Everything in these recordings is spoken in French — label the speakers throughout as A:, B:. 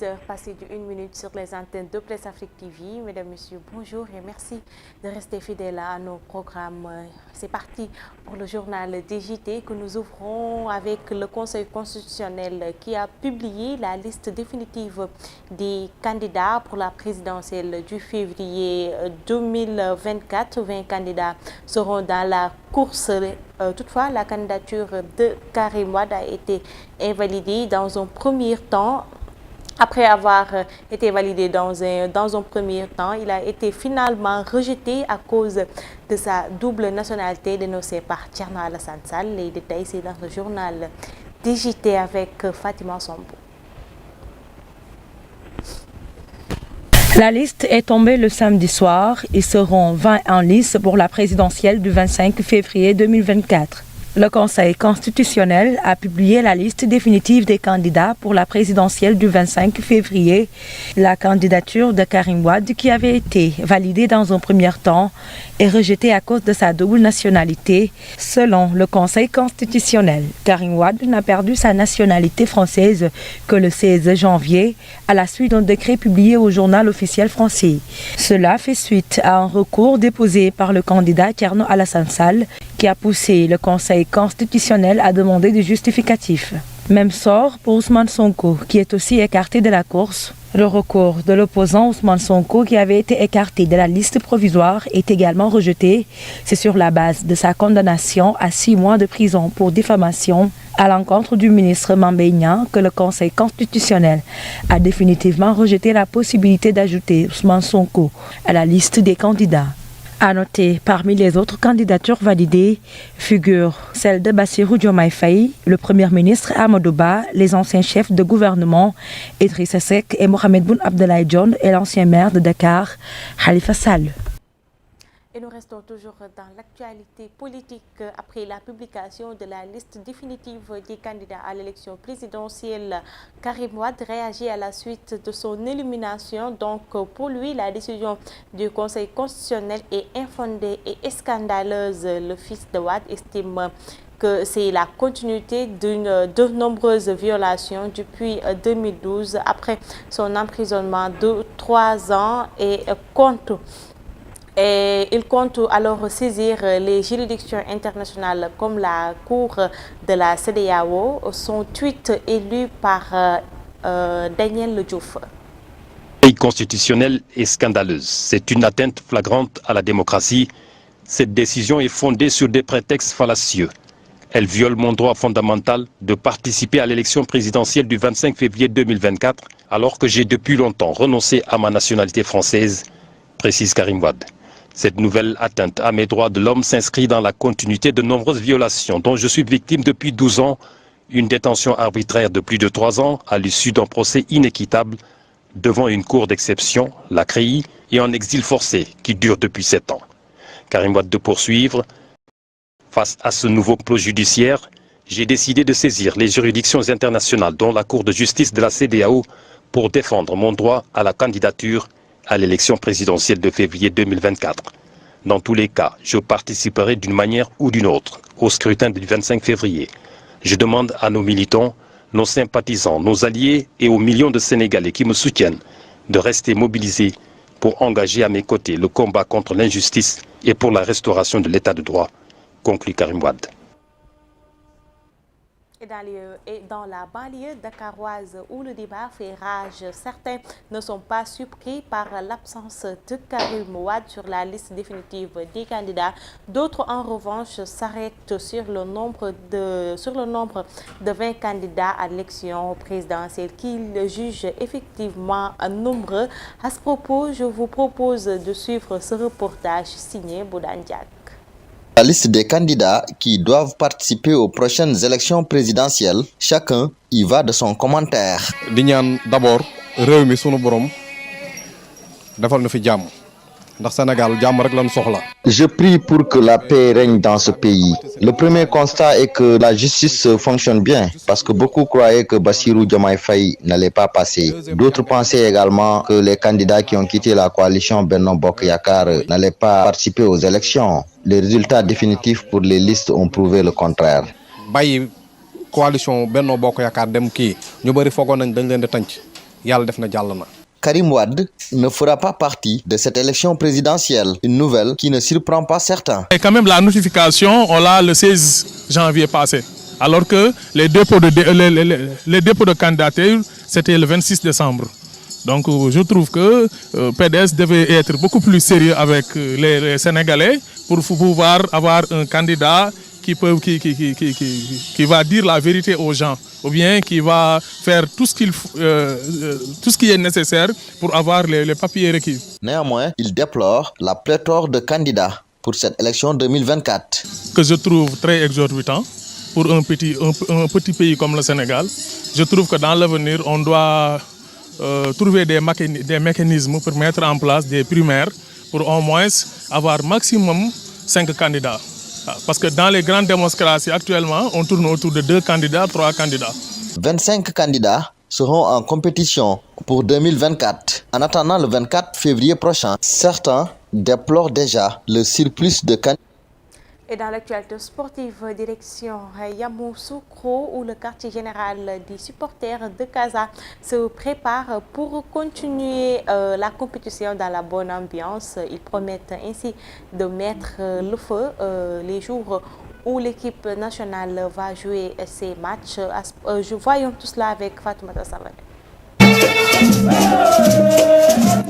A: 18h passé de 1 minute sur les antennes de Presse Afrique TV. Mesdames, Messieurs, bonjour et merci de rester fidèles à nos programmes. C'est parti pour le journal DJT que nous ouvrons avec le Conseil constitutionnel qui a publié la liste définitive des candidats pour la présidentielle du février 2024. 20 candidats seront dans la course. Toutefois, la candidature de Karim Wade a été invalidée dans un premier temps. Après avoir été validé dans un premier temps, il a été finalement rejeté à cause de sa double nationalité dénoncée par Thierno Alassane Sall. Les détails, c'est dans le journal DJT avec Fatima Sombo.
B: La liste est tombée le samedi soir. Ils seront 20 en lice pour la présidentielle du 25 février 2024. Le Conseil constitutionnel a publié la liste définitive des candidats pour la présidentielle du 25 février. La candidature de Karim Wade, qui avait été validée dans un premier temps, est rejetée à cause de sa double nationalité. Selon le Conseil constitutionnel, Karim Wade n'a perdu sa nationalité française que le 16 janvier à la suite d'un décret publié au journal officiel français. Cela fait suite à un recours déposé par le candidat Thierno Alassane Sall qui a poussé le Conseil constitutionnel à demander des justificatifs. Même sort pour Ousmane Sonko, qui est aussi écarté de la course. Le recours de l'opposant Ousmane Sonko, qui avait été écarté de la liste provisoire, est également rejeté. C'est sur la base de sa condamnation à 6 mois de prison pour diffamation à l'encontre du ministre Mame Mbaye Niang que le Conseil constitutionnel a définitivement rejeté la possibilité d'ajouter Ousmane Sonko à la liste des candidats. À noter, parmi les autres candidatures validées, figurent celles de Bassirou Diomaye Faye, le Premier ministre Amadou Ba, les anciens chefs de gouvernement Idrissa Seck et Mohamed Boun Abdallah Dionne et l'ancien maire de Dakar, Khalifa Sall.
A: Et nous restons toujours dans l'actualité politique après la publication de la liste définitive des candidats à l'élection présidentielle. Karim Wade réagit à la suite de son élimination. Donc pour lui, la décision du Conseil constitutionnel est infondée et scandaleuse. Le fils de Wade estime que c'est la continuité de nombreuses violations depuis 2012 après son emprisonnement de 3 ans et il compte alors saisir les juridictions internationales comme la Cour de la CEDEAO. Son tweet est lu par Daniel Diouf.
C: Le Conseil constitutionnel est scandaleuse. C'est une atteinte flagrante à la démocratie. Cette décision est fondée sur des prétextes fallacieux. Elle viole mon droit fondamental de participer à l'élection présidentielle du 25 février 2024 alors que j'ai depuis longtemps renoncé à ma nationalité française, précise Karim Wade. Cette nouvelle atteinte à mes droits de l'homme s'inscrit dans la continuité de nombreuses violations dont je suis victime depuis 12 ans, une détention arbitraire de plus de 3 ans à l'issue d'un procès inéquitable devant une cour d'exception, la CREI, et un exil forcé qui dure depuis 7 ans. Karim Wade de poursuivre. Face à ce nouveau complot judiciaire, j'ai décidé de saisir les juridictions internationales dont la Cour de justice de la CEDEAO pour défendre mon droit à la candidature à l'élection présidentielle de février 2024. Dans tous les cas, je participerai d'une manière ou d'une autre au scrutin du 25 février. Je demande à nos militants, nos sympathisants, nos alliés et aux millions de Sénégalais qui me soutiennent de rester mobilisés pour engager à mes côtés le combat contre l'injustice et pour la restauration de l'état de droit, conclut Karim Wade.
A: Et dans la banlieue dakaroise où le débat fait rage, certains ne sont pas surpris par l'absence de Karim Wade sur la liste définitive des candidats. D'autres, en revanche, s'arrêtent sur le nombre de 20 candidats à l'élection présidentielle qu'ils jugent effectivement nombreux. À ce propos, je vous propose de suivre ce reportage signé Boudan Diak.
D: La liste des candidats qui doivent participer aux prochaines élections présidentielles, chacun y va de son commentaire.
E: di ñaan d'abord réew mi sunu borom defal na fi jàmm ndax Sénégal jàmm rek lañ soxla.
D: Je prie pour que la paix règne dans ce pays. Le premier constat est que la justice fonctionne bien parce que beaucoup croyaient que Bassirou Diomaye Faye n'allait pas passer. D'autres pensaient également que les candidats qui ont quitté la coalition Benno Bokk Yakaar n'allaient pas participer aux élections. Les résultats définitifs pour les listes ont prouvé le contraire.
E: Bàyyi coalition Benno Bokk Yakaar dem kii ñu bëri foogoon nañ dañ leen di tànc yàlla def na jàll na.
D: Karim Wade ne fera pas partie de cette élection présidentielle, une nouvelle qui ne surprend pas certains.
F: Et quand même la notification, on l'a le 16 janvier passé, alors que les dépôts de candidature, c'était le 26 décembre. Donc je trouve que PDS devait être beaucoup plus sérieux avec les Sénégalais pour pouvoir avoir un candidat qui va dire la vérité aux gens, ou bien qui va faire tout ce qui est nécessaire pour avoir les papiers requis.
D: Néanmoins, il déplore la pléthore de candidats pour cette élection 2024.
F: Que je trouve très exorbitant pour un petit pays comme le Sénégal. Je trouve que dans l'avenir, on doit trouver des mécanismes pour mettre en place des primaires pour au moins avoir maximum 5 candidats. Parce que dans les grandes démocraties actuellement, on tourne autour de 2 candidats, 3 candidats.
D: 25 candidats seront en compétition pour 2024. En attendant le 24 février prochain, certains déplorent déjà le surplus de candidats.
A: Et dans l'actualité sportive, direction Yamoussoukro, où le quartier général des supporters de Casa se prépare pour continuer la compétition dans la bonne ambiance. Ils promettent ainsi de mettre le feu les jours où l'équipe nationale va jouer ses matchs. Voyons tout cela avec Fatoumata Savané.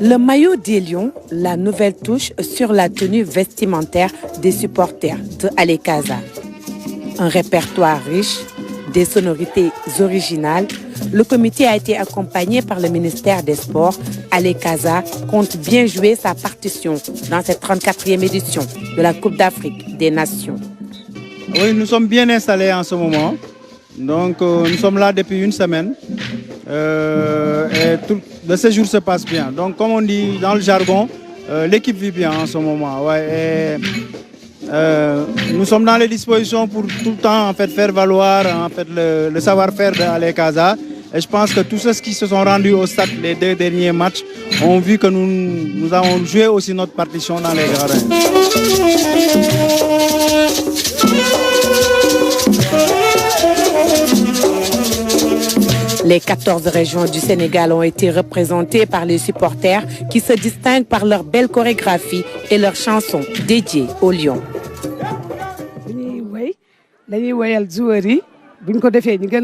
G: Le maillot des Lions, la nouvelle touche sur la tenue vestimentaire des supporters de Ale Casa. Un répertoire riche, des sonorités originales, le comité a été accompagné par le ministère des Sports. Ale Casa compte bien jouer sa partition dans cette 34e édition de la Coupe d'Afrique des Nations.
H: Oui, nous sommes bien installés en ce moment. Donc, nous sommes là depuis une semaine. Et tout le séjour se passe bien. Donc, comme on dit dans le jargon, l'équipe vit bien en ce moment. Ouais, et, nous sommes dans les dispositions pour tout le temps en fait, faire valoir en fait, le savoir-faire de Ale Casa. Et je pense que tous ceux qui se sont rendus au stade les 2 derniers matchs ont vu que nous avons joué aussi notre partition dans les gradins.
G: Les 14 régions du Sénégal ont été représentées par les supporters qui se distinguent par leur belle chorégraphie et leurs chansons dédiées aux Lions.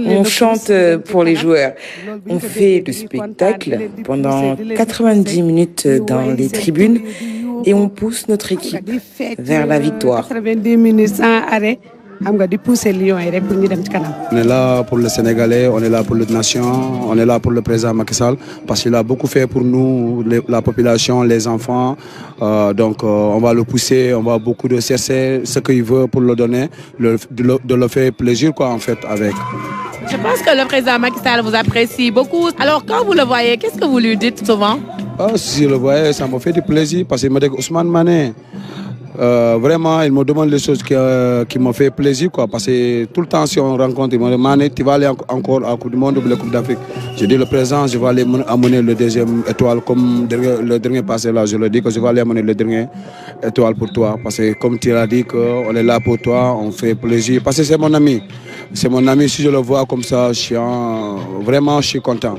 I: On chante pour les joueurs. On fait le spectacle pendant 90 minutes dans les tribunes et on pousse notre équipe vers la victoire.
J: On est là pour le Sénégalais, on est là pour la nation, on est là pour le président Macky Sall parce qu'il a beaucoup fait pour nous, la population, les enfants. Donc on va le pousser, on va beaucoup de chercher ce qu'il veut pour le donner, de le faire plaisir quoi en fait avec.
G: Je pense que le président Macky Sall vous apprécie beaucoup. Alors quand vous le voyez, qu'est-ce que vous lui dites souvent?
J: Si je le voyais, ça me fait du plaisir parce qu'il me dit Ousmane Mané. Vraiment, il me demande les choses qui m'ont fait plaisir, quoi. Parce que tout le temps, si on rencontre, il me demande tu vas aller encore à la Coupe du Monde ou la Coupe d'Afrique. Je dis le présent, je vais aller amener le 2e étoile, comme le dernier passé là, je le dis que je vais aller amener le dernier étoile pour toi. Parce que comme tu l'as dit, on est là pour toi, on fait plaisir. Parce que c'est mon ami. C'est mon ami, si je le vois comme ça, vraiment, je suis content.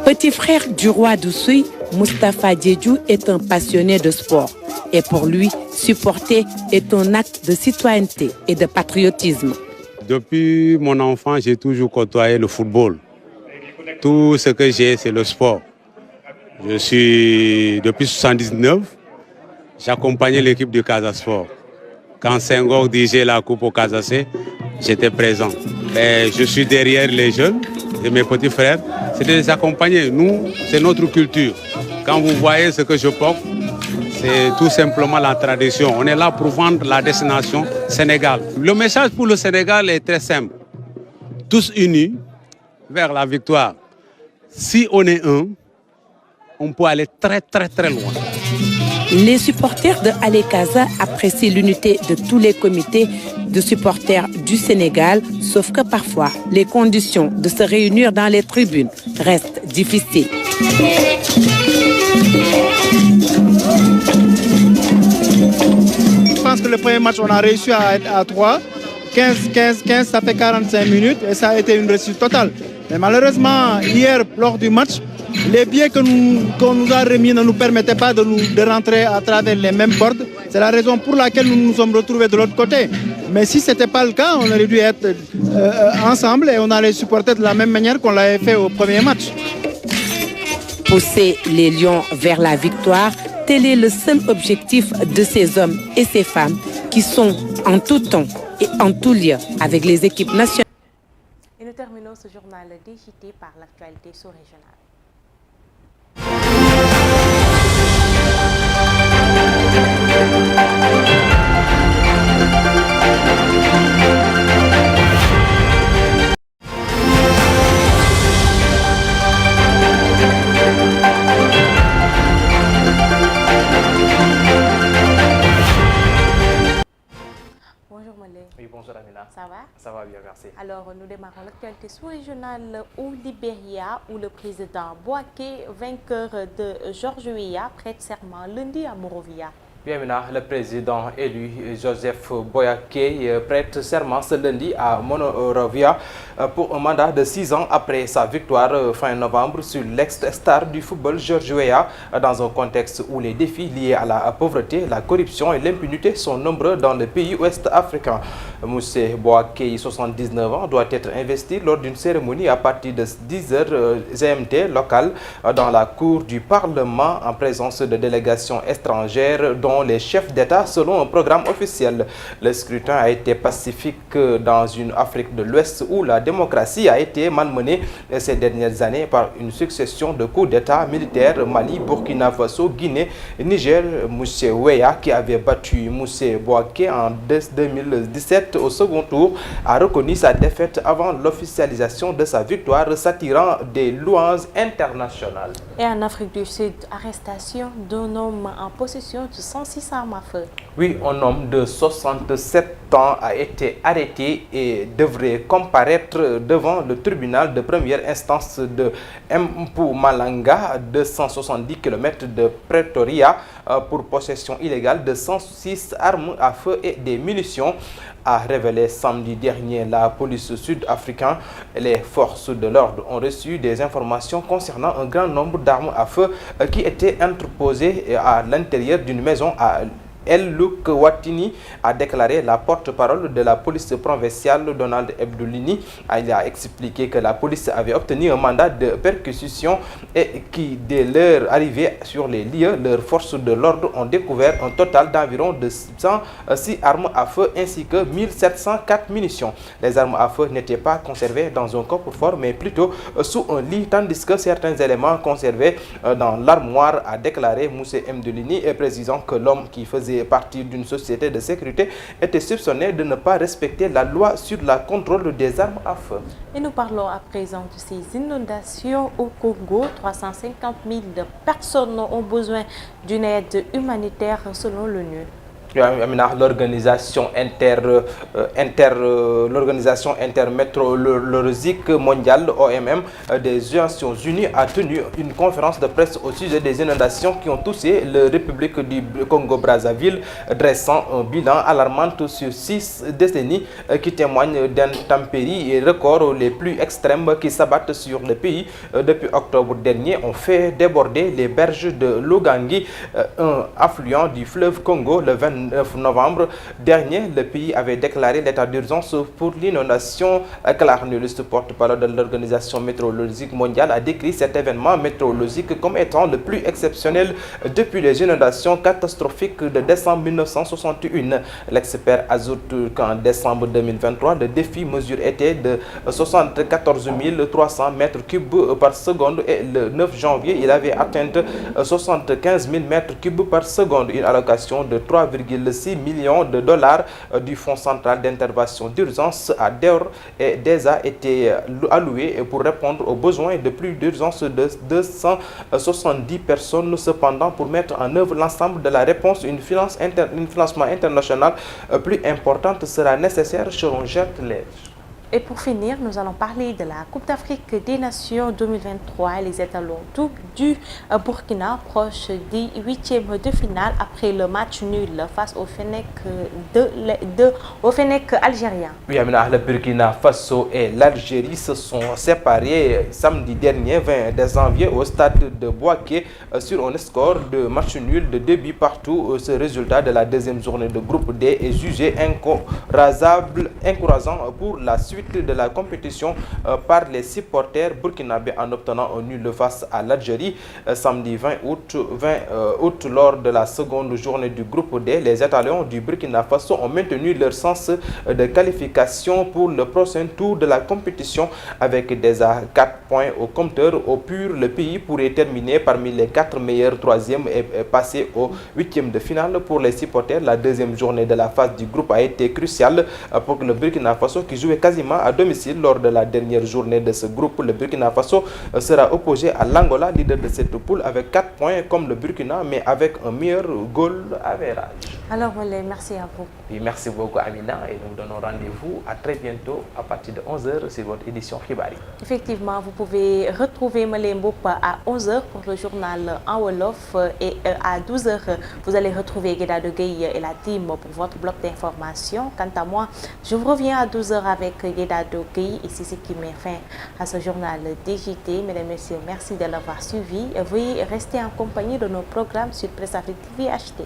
G: Petit frère du roi d'Oussouye, Moustapha Diédhiou est un passionné de sport. Et pour lui, supporter est un acte de citoyenneté et de patriotisme.
K: Depuis mon enfant, j'ai toujours côtoyé le football. Tout ce que j'ai, c'est le sport. Depuis 1979, j'accompagnais l'équipe du Casa Sport. Quand Senghor dirigeait la coupe au Casacé, j'étais présent. Et je suis derrière les jeunes et mes petits frères. C'était de les accompagner. Nous, c'est notre culture. Quand vous voyez ce que je porte, c'est tout simplement la tradition. On est là pour vendre la destination Sénégal. Le message pour le Sénégal est très simple. Tous unis vers la victoire. Si on est un, on peut aller très très très loin.
G: Les supporters de Ale Casa apprécient l'unité de tous les comités de supporters du Sénégal, sauf que parfois, les conditions de se réunir dans les tribunes restent difficiles.
H: Je pense que le premier match, on a réussi à être à 3. 15, ça fait 45 minutes et ça a été une réussite totale. Mais malheureusement, hier, lors du match, les billets qu'on nous a remis ne nous permettaient pas de rentrer à travers les mêmes portes. C'est la raison pour laquelle nous nous sommes retrouvés de l'autre côté. Mais si ce n'était pas le cas, on aurait dû être ensemble et on allait supporter de la même manière qu'on l'avait fait au premier match.
G: Pousser les Lions vers la victoire, tel est le seul objectif de ces hommes et ces femmes qui sont en tout temps et en tout lieu avec les équipes nationales.
A: Et nous terminons ce journal DJT par l'actualité sous-régionale. Bonjour Molé.
L: Oui, bonjour Amina.
A: Ça va?
L: Ça va bien, merci.
A: Alors, nous démarrons l'actualité sous-régionale au Libéria, où le président Bouaké, vainqueur de George Weah, prête serment lundi à Monrovia.
L: Bien, Amina, le président élu Joseph Boaké prête serment ce lundi à Monrovia pour un mandat de 6 ans après sa victoire fin novembre sur l'ex-star du football George Weah, dans un contexte où les défis liés à la pauvreté, la corruption et l'impunité sont nombreux dans le pays ouest africain. Moussé Boaké, 79 ans, doit être investi lors d'une cérémonie à partir de 10h GMT locale dans la cour du Parlement en présence de délégations étrangères dont les chefs d'État selon un programme officiel. Le scrutin a été pacifique dans une Afrique de l'Ouest où la démocratie a été malmenée ces dernières années par une succession de coups d'État militaires Mali, Burkina Faso, Guinée, Niger. Moussé Weah, qui avait battu Moussé Boaké en 2017 au second tour, a reconnu sa défaite avant l'officialisation de sa victoire, s'attirant des louanges internationales.
A: Et en Afrique du Sud, arrestation d'un homme en possession de 106 armes à feu.
L: Oui, un homme de 67 ans a été arrêté et devrait comparaître devant le tribunal de première instance de Mpumalanga, 270 km de Pretoria, pour possession illégale de 106 armes à feu et des munitions, a révélé samedi dernier la police sud-africaine. Les forces de l'ordre ont reçu des informations concernant un grand nombre d'armes à feu qui étaient entreposées à l'intérieur d'une maison à El Luc Watini, a déclaré la porte-parole de la police provinciale Donald Ebdoulini. Il a expliqué que la police avait obtenu un mandat de perquisition et qui, dès leur arrivée sur les lieux, leurs forces de l'ordre ont découvert un total d'environ 106 armes à feu ainsi que 1704 munitions. Les armes à feu n'étaient pas conservées dans un coffre-fort mais plutôt sous un lit, tandis que certains éléments conservés dans l'armoire, a déclaré Moussé Mdoulini, précisant que l'homme qui faisait partie d'une société de sécurité était soupçonné de ne pas respecter la loi sur le contrôle des armes à feu.
A: Et nous parlons à présent de ces inondations au Congo. 350 000 personnes ont besoin d'une aide humanitaire selon l'ONU.
L: L'organisation intermétéorologique mondiale OMM des Nations Unies a tenu une conférence de presse au sujet des inondations qui ont touché la République du Congo-Brazzaville, dressant un bilan alarmant sur 6 décennies qui témoignent d'intempéries et records les plus extrêmes qui s'abattent sur le pays. Depuis octobre dernier, on fait déborder les berges de l'Ogangi, un affluent du fleuve Congo. Le 29 novembre dernier, le pays avait déclaré l'état d'urgence pour l'inondation. Claire Nulis, porte-parole de l'Organisation météorologique mondiale, a décrit cet événement météorologique comme étant le plus exceptionnel depuis les inondations catastrophiques de décembre 1961. L'expert ajoute qu'en décembre 2023, le défi mesure était de 74 300 mètres cubes par seconde et le 9 janvier, il avait atteint 75 000 mètres cubes par seconde. Une allocation de 3,6 millions de dollars du Fonds central d'intervention d'urgence a déjà été alloué pour répondre aux besoins de plus d'urgence de 270 personnes. Cependant, pour mettre en œuvre l'ensemble de la réponse, une financement international plus importante sera nécessaire selon Gert Lège.
A: Et pour finir, nous allons parler de la Coupe d'Afrique des Nations 2023 et les étalons du Burkina proche des huitièmes de finale après le match nul face au Fennec algérien.
L: Oui, Amina, le Burkina Faso et l'Algérie se sont séparés samedi dernier 20 janvier au stade de Bouaké sur un score de match nul de 2 buts partout. Ce résultat de la deuxième journée de groupe D est jugé encourageant pour la suite de la compétition par les supporters burkinabés en obtenant un nul face à l'Algérie samedi 20 août lors de la seconde journée du groupe D. Les étalons du Burkina Faso ont maintenu leur sens de qualification pour le prochain tour de la compétition avec déjà 4 points au compteur. Au pur, le pays pourrait terminer parmi les 4 meilleurs troisièmes et passer au huitième de finale. Pour les supporters, la deuxième journée de la phase du groupe a été cruciale pour le Burkina Faso qui jouait quasiment à domicile lors de la dernière journée de ce groupe. Le Burkina Faso sera opposé à l'Angola, leader de cette poule, avec 4 points comme le Burkina, mais avec un meilleur goal average.
A: Alors, merci à vous.
L: Et merci beaucoup, Amina, et nous donnons rendez-vous à très bientôt à partir de 11h sur votre édition Khibari.
A: Effectivement, vous pouvez retrouver Malé Mboup à 11h pour le journal en Wolof et à 12h, vous allez retrouver Guéda de Gueye et la team pour votre bloc d'information. Quant à moi, je vous reviens à 12h avec Guéda de Gueye et c'est ce qui met fin à ce journal DJT. Mesdames et messieurs, merci de l'avoir suivi. Veuillez rester en compagnie de nos programmes sur Presse Afrique TV HD.